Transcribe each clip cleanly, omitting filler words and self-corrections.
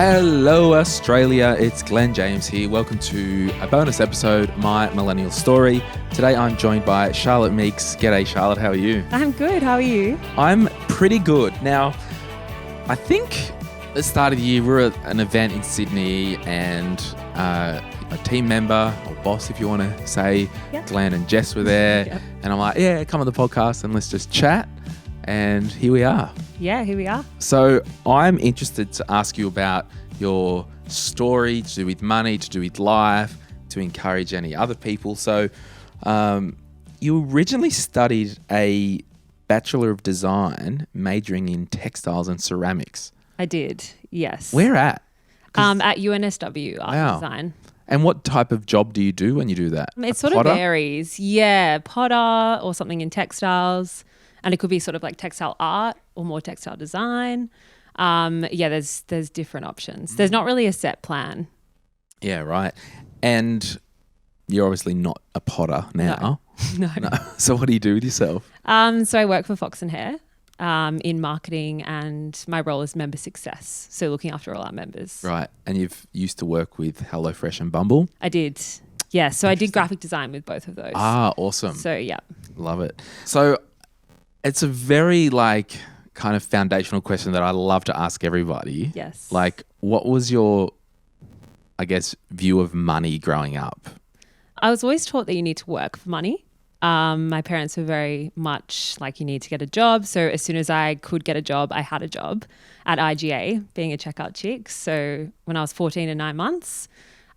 Hello Australia, it's Glenn James here. Welcome to a bonus episode, My Millennial Story. Today I'm joined by Charlotte Meeks. G'day Charlotte, how are you? I'm good, how are you? I'm pretty good. Now, I think at the start of the year we were at an event in Sydney and a team member or boss, if you want to say, Glen and Jess were there. Yep. And I'm like, yeah, come on the podcast and let's just chat. And here we are. Yeah, here we are. So I'm interested to ask you about your story to do with money, to do with life, to encourage any other people. So you originally studied a Bachelor of Design majoring in textiles and ceramics. I did, yes. Where at? At UNSW, Art Wow. Design. And what type of job do you do when you do that? It sort of varies. Yeah, potter or something in textiles. And it could be sort of like textile art or more textile design. There's different options. There's not really a set plan. Yeah, right. And you're obviously not a potter now. No. So what do you do with yourself? So I work for Fox Hare in marketing, and my role is member success. So looking after all our members. Right. And you've used to work with HelloFresh and Bumble? I did. Yeah. So I did graphic design with both of those. Ah, awesome. So yeah. Love it. So it's a very kind of foundational question that I love to ask everybody. Yes. What was your, view of money growing up? I was always taught that you need to work for money. My parents were very much like, you need to get a job. So as soon as I could get a job, I had a job at IGA, being a checkout chick. So when I was 14 and 9 months.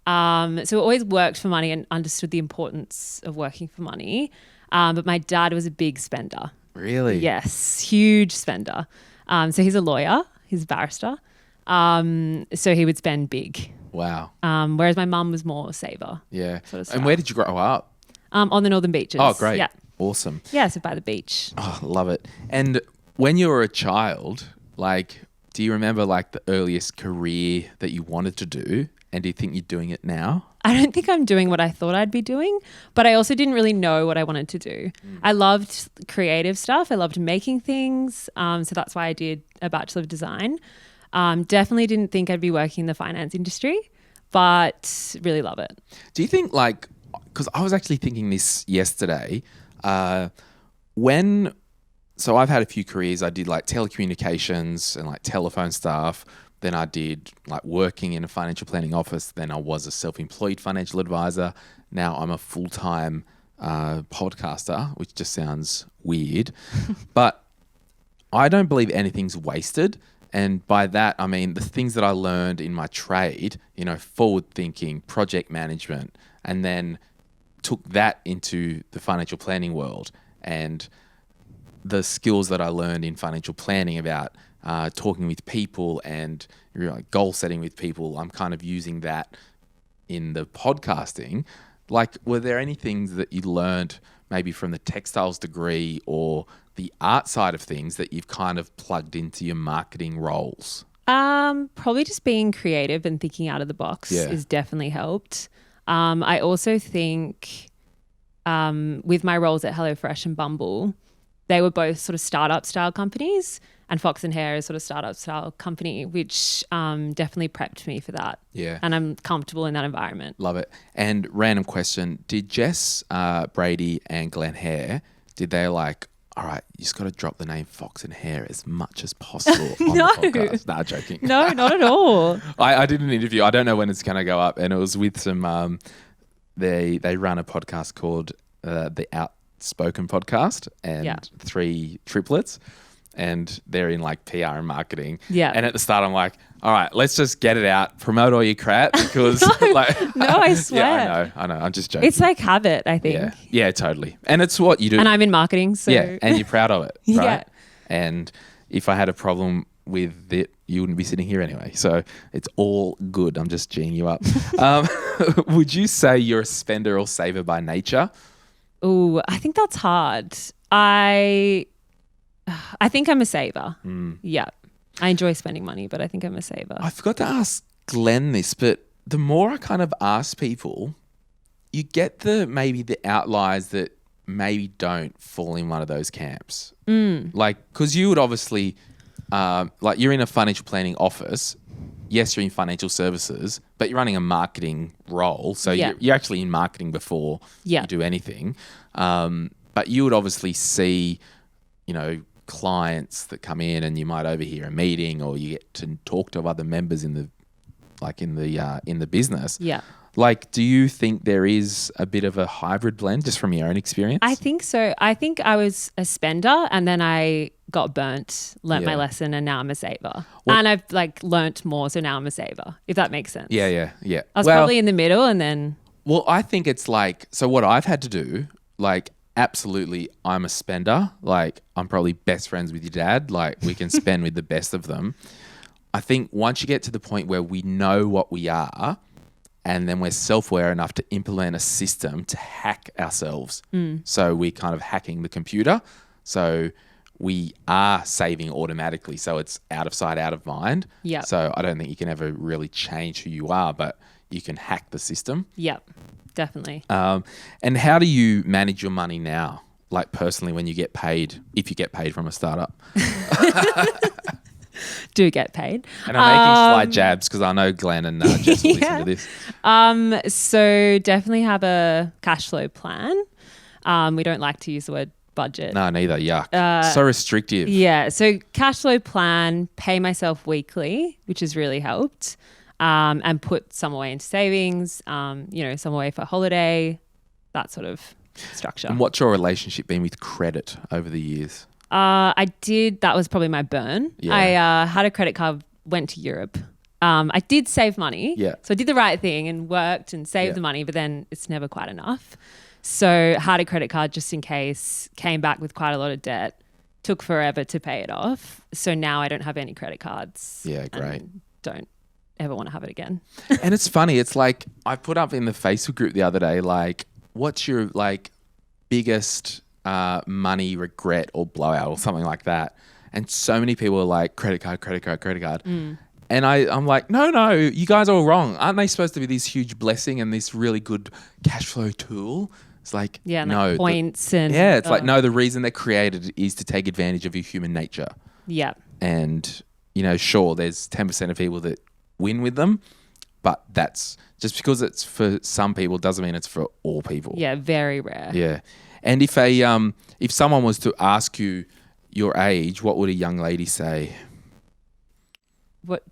So I always worked for money and understood the importance of working for money. But my dad was a big spender. Really? Yes, huge spender. So he's a lawyer, he's a barrister. So he would spend big. Wow. Whereas my mum was more saver. Yeah. Sort of and style. where did you grow up? On the northern beaches. Oh, great. Yeah. Awesome. Yeah, so by the beach. Oh, love it. And when you were a child, do you remember the earliest career that you wanted to do? And do you think you're doing it now? I don't think I'm doing what I thought I'd be doing, but I also didn't really know what I wanted to do. I loved creative stuff. I loved making things. So that's why I did a Bachelor of Design. Definitely didn't think I'd be working in the finance industry, but really love it. Do you think because I was actually thinking this yesterday, so I've had a few careers. I did telecommunications and telephone stuff. Then I did working in a financial planning office. Then I was a self-employed financial advisor. Now I'm a full-time podcaster, which just sounds weird. But I don't believe anything's wasted. And by that, I mean the things that I learned in my trade, forward thinking, project management, and then took that into the financial planning world, and the skills that I learned in financial planning about talking with people and goal setting with people, I'm kind of using that in the podcasting. Were there any things that you learned maybe from the textiles degree or the art side of things that you've kind of plugged into your marketing roles? Probably just being creative and thinking out of the box has definitely helped. I also think with my roles at HelloFresh and Bumble, they were both sort of startup style companies, and Fox and Hare is sort of startup style company, which definitely prepped me for that. Yeah. And I'm comfortable in that environment. Love it. And random question, did Jess Brady and Glen Hare, did they all right, you just got to drop the name Fox and Hare as much as possible on the podcast? Nah, joking. No, not at all. I did an interview. I don't know when it's going to go up, and it was with some. They run a podcast called the Outspoken Podcast, and 3 triplets, and they're in PR and marketing. Yeah. And at the start, I'm like, all right, let's just get it out, promote all your crap because No, I swear. Yeah, I know. I'm just joking. It's habit, I think. Yeah, totally. And it's what you do. And I'm in marketing, so yeah, and you're proud of it, right? Yeah. And if I had a problem with it, you wouldn't be sitting here anyway. So it's all good. I'm just geeing you up. Would you say you're a spender or saver by nature? Oh, I think that's hard. I think I'm a saver. Yeah. I enjoy spending money, but I think I'm a saver. I forgot to ask Glenn this, but the more I kind of ask people, you get maybe the outliers that maybe don't fall in one of those camps. Because you would obviously, you're in a financial planning office, yes, you're in financial services, but you're running a marketing role. So Yeah. you're actually in marketing before Yeah. you do anything. But you would obviously see, clients that come in, and you might overhear a meeting, or you get to talk to other members in the business. Yeah. Like, do you think there is a bit of a hybrid blend just from your own experience? I think so. I think I was a spender and then I got burnt, learnt my Yeah. lesson, and now I'm a saver. And I've learnt more, so now I'm a saver, if that makes sense. Yeah. I was probably in the middle and then... Well, I think it's so what I've had to do, absolutely, I'm a spender. I'm probably best friends with your dad. We can spend with the best of them. I think once you get to the point where we know what we are, and then we're self-aware enough to implement a system to hack ourselves. So we're kind of hacking the computer. So we are saving automatically. So it's out of sight, out of mind. Yeah. So I don't think you can ever really change who you are, but you can hack the system. Yep, definitely. And how do you manage your money now? Personally, when you get paid, if you get paid from a startup? Do get paid. And I'm making slight jabs because I know Glen and Jess will listen to this. So definitely have a cash flow plan. We don't like to use the word budget. No, neither. Yuck. So restrictive. Yeah. So cash flow plan, pay myself weekly, which has really helped, and put some away into savings, some away for holiday, that sort of structure. And what's your relationship been with credit over the years? That was probably my burn. Yeah. I had a credit card, went to Europe. I did save money. Yeah. So I did the right thing and worked and saved the money, but then it's never quite enough. So had a credit card just in case, came back with quite a lot of debt, took forever to pay it off. So now I don't have any credit cards. Yeah, great. And don't ever want to have it again. And it's funny. It's I put up in the Facebook group the other day, what's your biggest money regret or blowout or something like that? And so many people are like, credit card. And I'm like, no, you guys are all wrong. Aren't they supposed to be this huge blessing and this really good cash flow tool? It's no. Points no, the reason they're created is to take advantage of your human nature. Yeah. And, sure, there's 10% of people that win with them, but that's just because it's for some people doesn't mean it's for all people. Yeah, very rare. Yeah. And if someone was to ask you your age, what would a young lady say? What?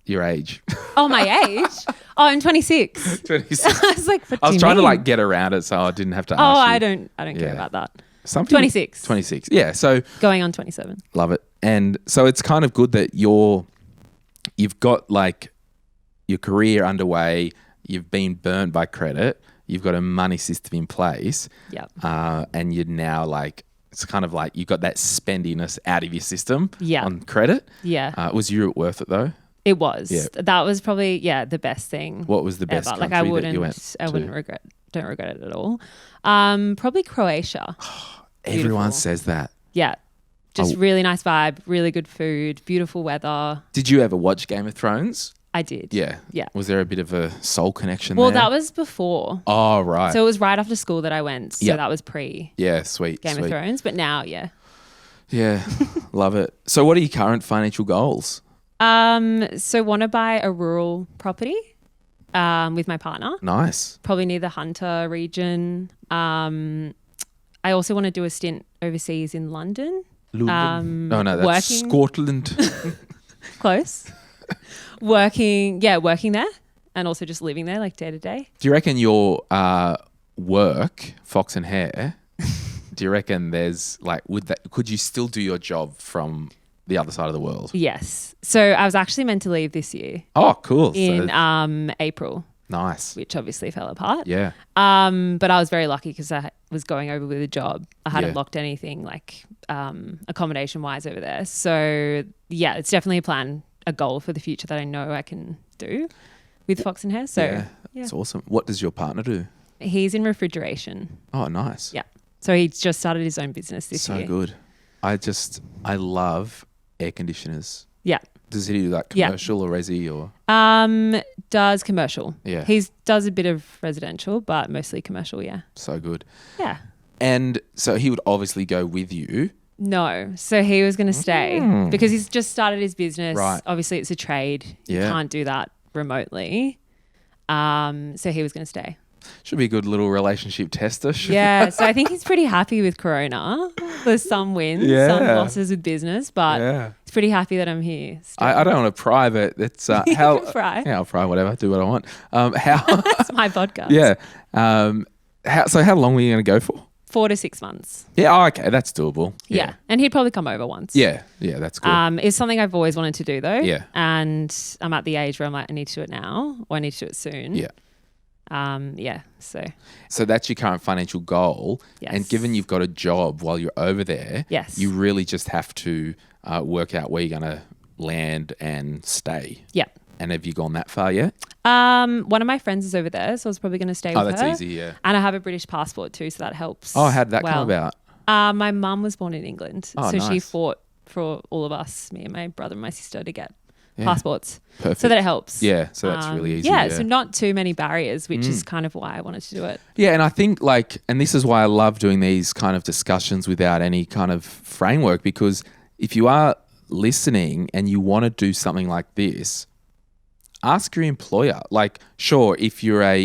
Your age. Oh, my age? Oh, I'm 26. 26. I was like, what I do was you trying mean? to get around it so I didn't have to ask you. I don't care about that. 26. 26. Yeah. So going on 27. Love it. And so it's kind of good that you've got your career underway. You've been burnt by credit. You've got a money system in place. Yep. And you're now it's kind of you've got that spendiness out of your system on credit. Yeah. Was Europe worth it though? It was. Yeah. That was probably, the best thing. What was the best country I that you went I wouldn't to? don't regret it at all. Probably Croatia. Everyone says that. Yeah. Just really nice vibe, really good food, beautiful weather. Did you ever watch Game of Thrones? I did. Yeah. Yeah. Was there a bit of a soul connection Well, there? that was before. Oh, right. So it was right after school that I went. So that was pre Yeah, sweet. Game of Thrones. But now, yeah. Yeah, love it. So what are your current financial goals? So want to buy a rural property with my partner. Nice. Probably near the Hunter region. I also want to do a stint overseas in London. No, that's working- Scotland. Close. working there and also just living there day to day. Do you reckon your work, Fox and Hare, do you reckon there's could you still do your job from the other side of the world? Yes. So I was actually meant to leave this year. Oh, cool. In April. Nice. Which obviously fell apart. Yeah. But I was very lucky because I was going over with a job. I hadn't locked anything accommodation wise over there. So yeah, it's definitely a goal for the future that I know I can do with Fox and Hare. So yeah. That's awesome. What does your partner do? He's in refrigeration. Oh, nice. Yeah. So he just started his own business this year. So good. I love air conditioners. Yeah. Does he do commercial or resi or? Does commercial. Yeah. He does a bit of residential, but mostly commercial. Yeah. So good. Yeah. And so he would obviously go with you. No. So he was going to stay because he's just started his business. Right. Obviously, it's a trade. You Yeah. can't do that remotely. So he was going to stay. Should be a good little relationship tester. Yeah. So I think he's pretty happy with Corona. There's some wins, some losses with business, but he's pretty happy that I'm here. I don't want to pry, but it's how. can pry. Yeah, I'll pry whatever. Do what I want. How? That's my podcast. Yeah. How long were you going to go for? 4 to 6 months. Yeah. Oh, okay. That's doable. Yeah. And he'd probably come over once. Yeah. Yeah. That's good. It's something I've always wanted to do though. Yeah. And I'm at the age where I'm like, I need to do it now or I need to do it soon. Yeah. So that's your current financial goal. Yes. And given you've got a job while you're over there, yes, you really just have to work out where you're going to land and stay. Yeah. And have you gone that far yet? One of my friends is over there, so I was probably going to stay with her. Oh, that's easy, yeah. And I have a British passport too, so that helps. Oh, how did that come about? My mum was born in England, so nice. she fought for all of us, me and my brother and my sister, to get passports. Perfect. So that it helps. Yeah, so that's really easy. Yeah, so not too many barriers, which is kind of why I wanted to do it. Yeah, and I think and this is why I love doing these kind of discussions without any kind of framework, because if you are listening and you want to do something like this, ask your employer. Like, sure, if you're a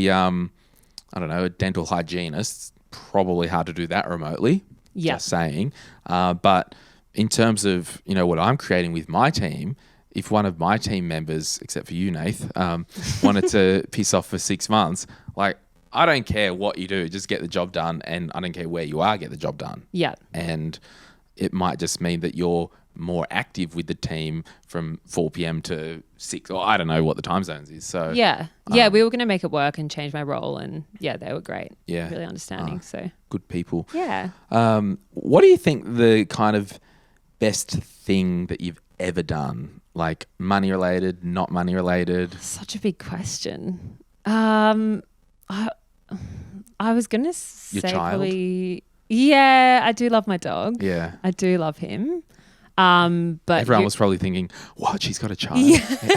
dental hygienist, it's probably hard to do that remotely. Yeah. Just saying. But in terms of, what I'm creating with my team, if one of my team members, except for you, Nath, wanted to piss off for 6 months, like, I don't care what you do, just get the job done. And I don't care where you are, get the job done. Yeah. And it might just mean that you're more active with the team from 4 p.m. to 6, or I don't know what the time zones is. So yeah, we were going to make it work and change my role, and they were great. Yeah, really understanding. So good people. Yeah. What do you think the kind of best thing that you've ever done? Like money related, not money related? Such a big question. I was going to say probably. Yeah, I do love my dog. Yeah, I do love him. But everyone was probably thinking, "What? She's got a child." Yeah,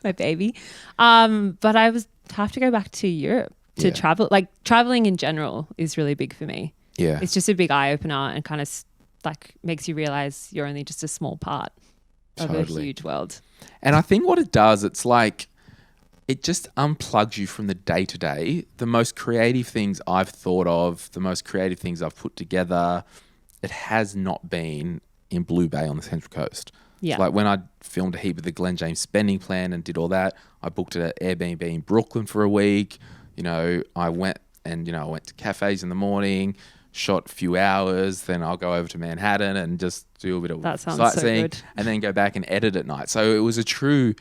my baby. But I have to go back to Europe to travel. Like traveling in general is really big for me. Yeah, it's just a big eye opener and kind of makes you realize you're only just a small part of a huge world. And I think what it does, it's like it just unplugs you from the day to day. The most creative things I've thought of, the most creative things I've put together, it has not been in Blue Bay on the Central Coast. Yeah. Like when I filmed a heap of the Glen James spending plan and did all that, I booked an Airbnb in Brooklyn for a week. I went to cafes in the morning, shot a few hours, then I'll go over to Manhattan and just do a bit of sightseeing, and then go back and edit at night. So it was a true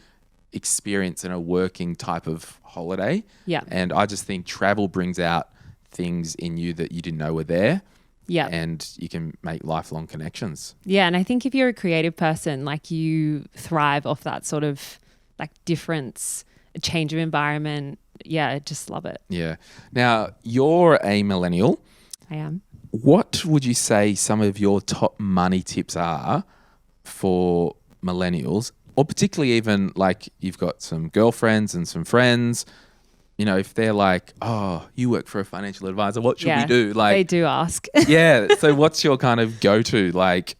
experience and a working type of holiday. Yeah. And I just think travel brings out things in you that you didn't know were there. Yeah. And you can make lifelong connections. Yeah. And I think if you're a creative person, you thrive off that sort of difference, a change of environment. Yeah. I just love it. Yeah. Now, you're a millennial. I am. What would you say some of your top money tips are for millennials, or particularly even you've got some girlfriends and some friends, if they're like, oh, you work for a financial advisor, what should we do? They do ask. Yeah. So what's your kind of go-to,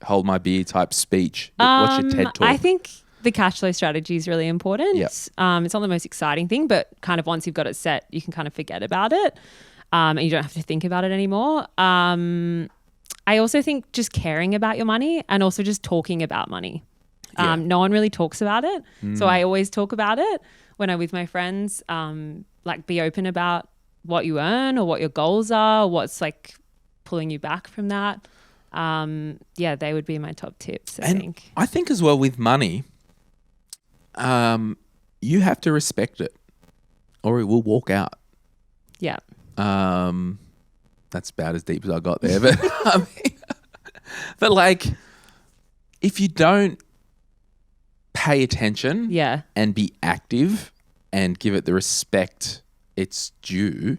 hold my beer type speech? What's your TED talk? I think the cash flow strategy is really important. Yep. It's not the most exciting thing, but kind of once you've got it set, you can kind of forget about it. And you don't have to think about it anymore. I also think just caring about your money and also just talking about money. No one really talks about it. So I always talk about it when I'm with my friends. Be open about what you earn or what your goals are, or what's pulling you back from that. They would be my top tips, I think. I think as well with money, you have to respect it or it will walk out. Yeah. That's about as deep as I got there. But if you don't pay attention and be active and give it the respect it's due,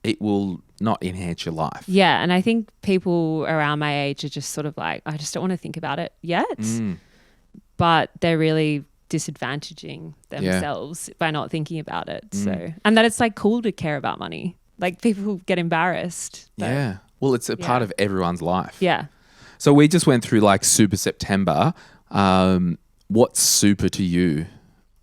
it will not enhance your life. Yeah. And I think people around my age are just sort of I just don't want to think about it yet. But they're really disadvantaging themselves by not thinking about it. So, and that it's cool to care about money. People get embarrassed. Yeah. Well, it's a part of everyone's life. Yeah. So we just went through like Super September. What's super to you?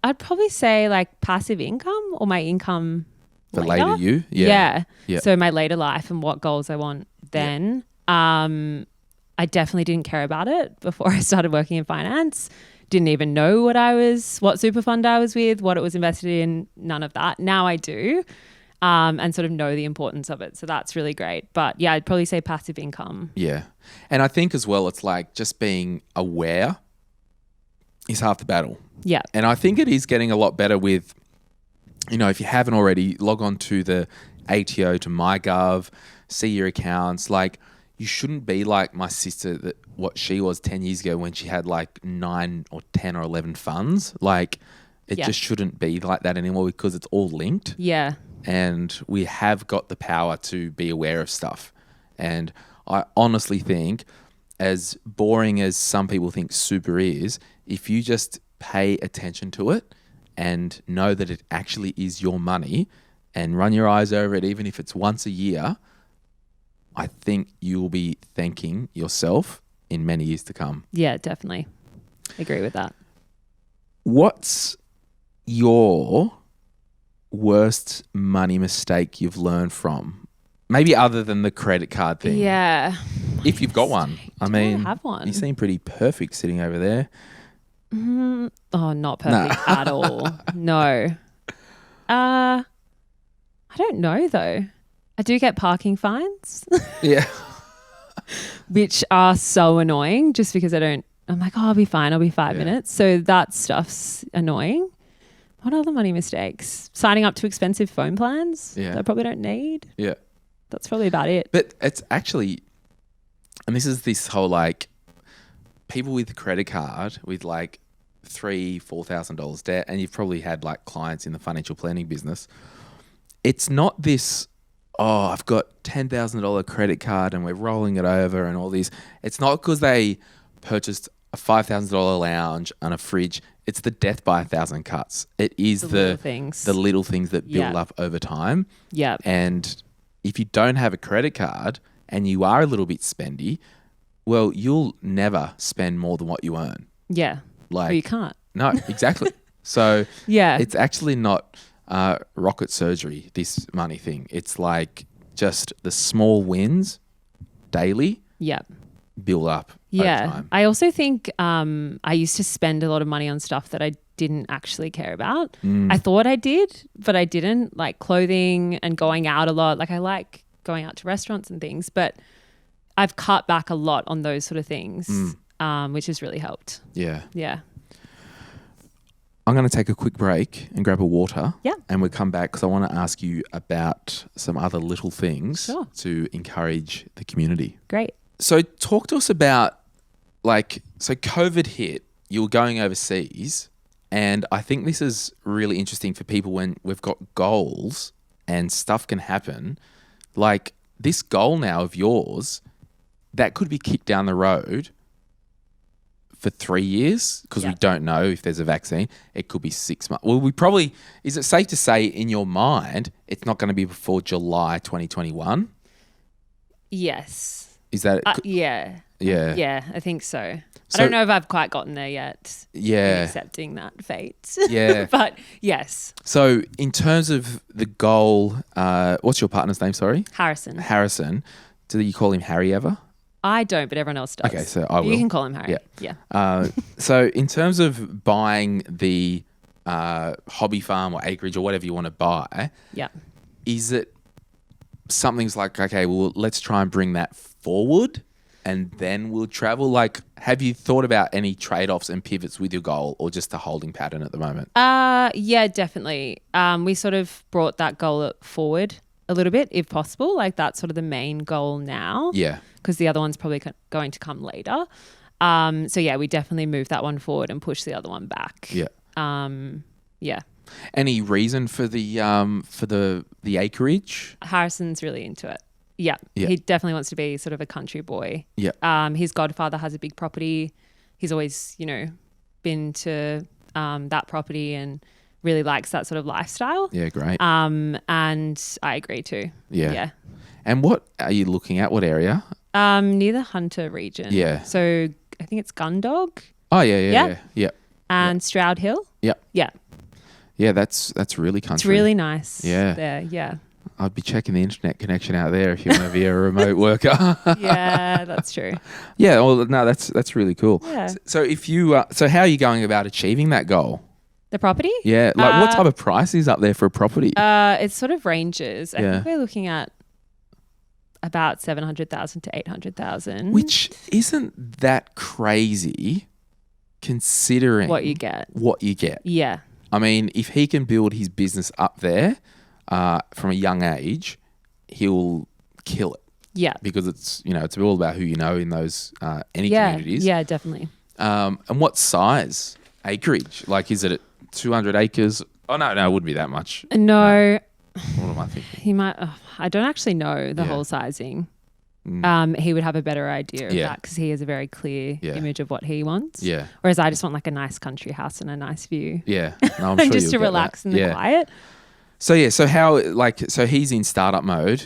I'd probably say like passive income or my income For later you? Yeah. Yeah. So my later life and what goals I want then. I definitely didn't care about it before I started working in finance. Didn't even know what super fund I was with, what it was invested in, none of that. Now I do, and sort of know the importance of it. So that's really great. But yeah, I'd probably say passive income. Yeah. And I think as well, it's like just being aware is half the battle. Yeah. And I think it is getting a lot better with, if you haven't already, log on to the ATO, to MyGov, see your accounts. Like, you shouldn't be like my sister, what she was 10 years ago when she had like 9 or 10 or 11 funds. Like, it just shouldn't be like that anymore because it's all linked. Yeah. And we have got the power to be aware of stuff. And I honestly think, as boring as some people think super is, if you just pay attention to it and know that it actually is your money and run your eyes over it, even if it's once a year, I think you'll be thanking yourself in many years to come. Yeah, definitely. Agree with that. What's your worst money mistake you've learned from? Maybe other than the credit card thing. Yeah. If you've got one. I mean, have one. You seem pretty perfect sitting over there. Oh, not perfect at all. No. I don't know though. I do get parking fines. Yeah. Which are so annoying just because I'm like, oh, I'll be fine. I'll be 5 minutes. So that stuff's annoying. What other money mistakes? Signing up to expensive phone plans that I probably don't need. Yeah. That's probably about it. But it's actually, and this whole like people with a credit card with like $3,000-$4,000 debt, and you've probably had like clients in the financial planning business. It's not this, I've got $10,000 credit card and we're rolling it over and all these. It's not because they purchased a $5,000 lounge and a fridge. It's the death by 1,000 cuts. It is the little things that build up over time. Yeah. And if you don't have a credit card and you are a little bit spendy, well, you'll never spend more than what you earn. Yeah. Or you can't. No, exactly. So yeah, it's actually not rocket surgery, this money thing. It's like just the small wins daily build up over time. I also think I used to spend a lot of money on stuff that I didn't actually care about. I thought I did, but I didn't, like clothing and going out a lot. Like I like going out to restaurants and things, but I've cut back a lot on those sort of things, which has really helped. Yeah. Yeah. I'm going to take a quick break and grab a water. Yeah. And we'll come back because I want to ask you about some other little things to encourage the community. Great. So talk to us about so COVID hit, you were going overseas, and I think this is really interesting for people when we've got goals and stuff can happen. Like this goal now of yours, that could be kicked down the road for 3 years because we don't know if there's a vaccine. It could be 6 months. Well, is it safe to say in your mind it's not going to be before July 2021? Yes. Is that? Yeah. Yeah. Yeah, I think so. I don't know if I've quite gotten there yet. Yeah. In accepting that fate. Yeah. But yes. So in terms of the goal, what's your partner's name? Sorry? Harrison. Do you call him Harry ever? I don't, but everyone else does. Okay, so I will. You can call him Harry. Yeah. So in terms of buying the hobby farm or acreage or whatever you want to buy, is it something's like, okay, well, let's try and bring that forward and then we'll travel? Like, have you thought about any trade-offs and pivots with your goal or just a holding pattern at the moment? Yeah, definitely. We sort of brought that goal forward a little bit, if possible. Like that's sort of the main goal now. Yeah. Because the other one's probably going to come later. So yeah, we definitely moved that one forward and pushed the other one back. Yeah. Yeah. Any reason for the acreage? Harrison's really into it. Yeah. He definitely wants to be sort of a country boy. Yeah. His godfather has a big property. He's always, been to that property and really likes that sort of lifestyle. Yeah, great. And I agree too. Yeah. And what are you looking at? What area? Near the Hunter region. Yeah. So I think it's Gundog Oh, yeah. and Stroud Hill. Yep. Yeah. Yeah, that's really country. It's really nice. Yeah. There. Yeah. I'd be checking the internet connection out there if you want to be a remote worker. Yeah, that's true. Yeah, well, no, that's really cool. Yeah. So if you, so how are you going about achieving that goal? The property? Yeah, like what type of price is up there for a property? It sort of ranges. I Yeah. think we're looking at about 700,000 to 800,000. Which isn't that crazy considering what you get. What you get. Yeah. I mean, if he can build his business up there from a young age, he'll kill it. Yeah. Because it's, you know, it's all about who you know in those any Yeah. communities. Yeah, definitely. And what size acreage? Like, is it at 200 acres? Oh, no, it wouldn't be that much. No. What am I thinking? He might. I don't actually know the Yeah. whole sizing. He would have a better idea of Yeah. that because he has a very clear Yeah. image of what he wants. Yeah. Whereas I just want like a nice country house and a nice view. Yeah. No, I'm And sure just to you'll get relax that. in the Yeah. quiet. So, yeah. So how, like, so he's in startup mode.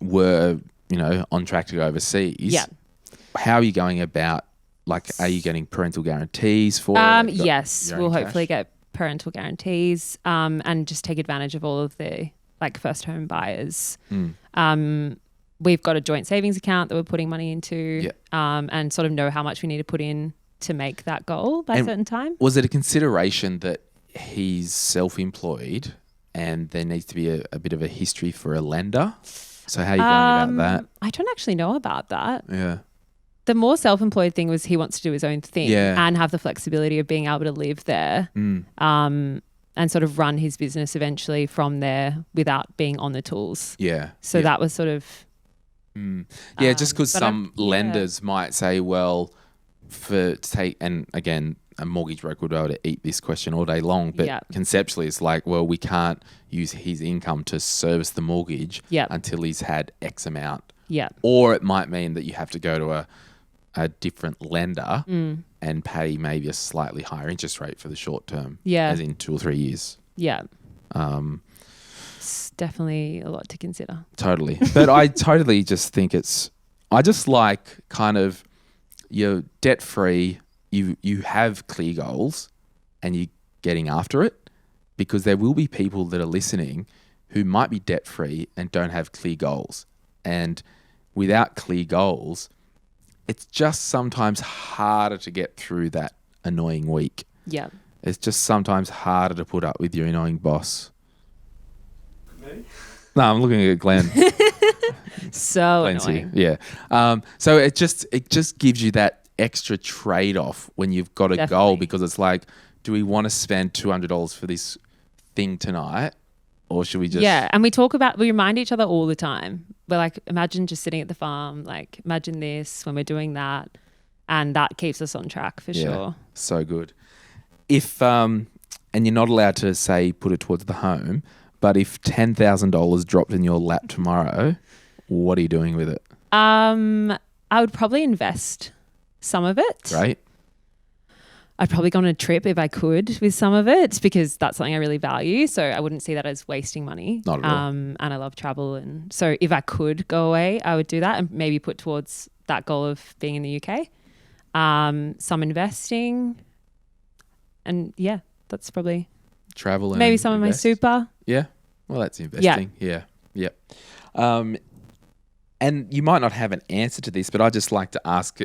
Were, you know, on track to go overseas. Yeah. How are you going about, like, are you getting parental guarantees for it? Yes, your we'll own cash? hopefully get parental guarantees and just take advantage of all of the like first home buyers. We've got a joint savings account that we're putting money into and sort of know how much we need to put in to make that goal by a certain time. Was it a consideration that he's self-employed and there needs to be a bit of a history for a lender? So how are you going about that? I don't actually know about that. Yeah. The more self-employed thing was he wants to do his own thing Yeah. and have the flexibility of being able to live there and sort of run his business eventually from there without being on the tools. Yeah. So that was sort of... Yeah, just because but some lenders might say, well, and again, a mortgage broker would be able to eat this question all day long, but conceptually it's like, well, we can't use his income to service the mortgage until he's had X amount. Yeah. Or it might mean that you have to go to a different lender and pay maybe a slightly higher interest rate for the short term. Yeah. As in 2 or 3 years. Yeah. It's definitely a lot to consider. Totally. But I totally just think I just like kind of you're debt free, you have clear goals and you're getting after it, because there will be people that are listening who might be debt free and don't have clear goals. And without clear goals, it's just sometimes harder to get through that annoying week. Yeah. It's just sometimes harder to put up with your annoying boss. Me? No, I'm looking at Glen. So Glenn's annoying. here. Yeah. So it just gives you that extra trade-off when you've got a goal, Definitely. because it's like, do we want to spend $200 for this thing tonight, or should we just... Yeah, and we remind each other all the time. We're like, imagine just sitting at the farm, like imagine this when we're doing that, and that keeps us on track for sure. So good. If and you're not allowed to say put it towards the home, but if $10,000 dropped in your lap tomorrow, what are you doing with it? I would probably invest some of it. Right? I'd probably go on a trip if I could with some of it, because that's something I really value. So I wouldn't see that as wasting money. Not at all. And I love travel. And so if I could go away, I would do that and maybe put towards that goal of being in the UK. Some investing. And yeah, that's probably Travel and maybe some of my invest? super. Yeah. Well, that's investing. Yeah. Yep. And you might not have an answer to this, but I just like to ask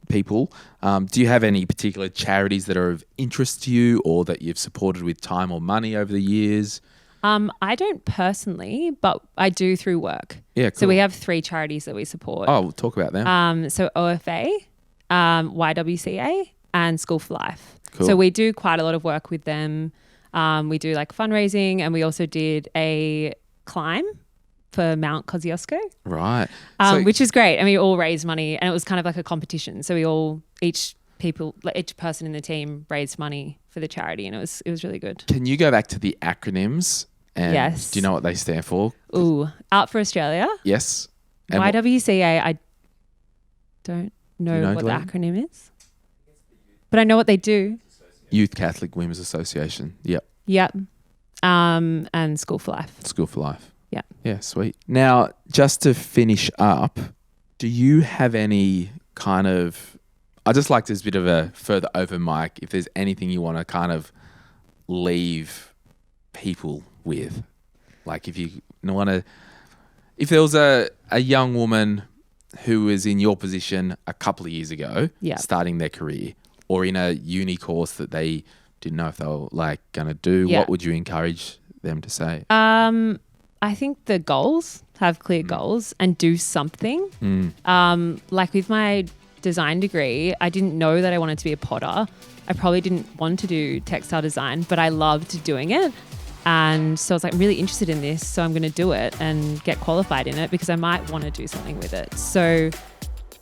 people, do you have any particular charities that are of interest to you or that you've supported with time or money over the years? I don't personally, but I do through work. Yeah, cool. So we have 3 charities that we support. Oh, we'll talk about them. So OFA, YWCA, and School for Life. Cool. So we do quite a lot of work with them. We do like fundraising, and we also did a climb for Mount Kosciuszko, Right. which is great. And we all raised money, and it was kind of like a competition. So each person in the team raised money for the charity, and it was really good. Can you go back to the acronyms? And Yes. do you know what they stand for? Ooh, Out for Australia, Yes. And YWCA. I don't know You know, what Glenn? the acronym is, but I know what they do. Youth Catholic Women's Association. Yep. Yep. And School for Life. School for Life. Yeah. Yeah, sweet. Now, just to finish up, do you have any kind of, I just like this bit of a further open mic, if there's anything you want to kind of leave people with, like if you want to, if there was a young woman who was in your position a couple of years ago, starting their career, or in a uni course that they didn't know if they were like going to do, what would you encourage them to say? I think the goals, have clear goals and do something. Like with my design degree, I didn't know that I wanted to be a potter. I probably didn't want to do textile design, but I loved doing it. And so I was like really interested in this. So I'm going to do it and get qualified in it because I might want to do something with it. So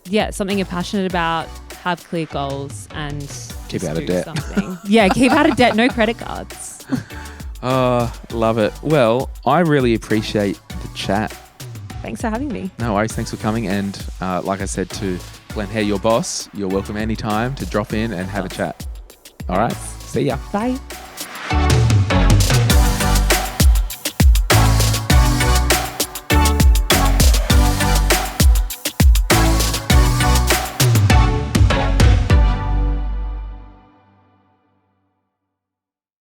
yeah, something you're passionate about, have clear goals and keep out of debt. Something. Yeah, keep out of debt, no credit cards. Oh, love it. Well, I really appreciate the chat. Thanks for having me. No worries. Thanks for coming. And like I said to Glen Hare, your boss, you're welcome anytime to drop in and have a chat. All right. See ya. Bye.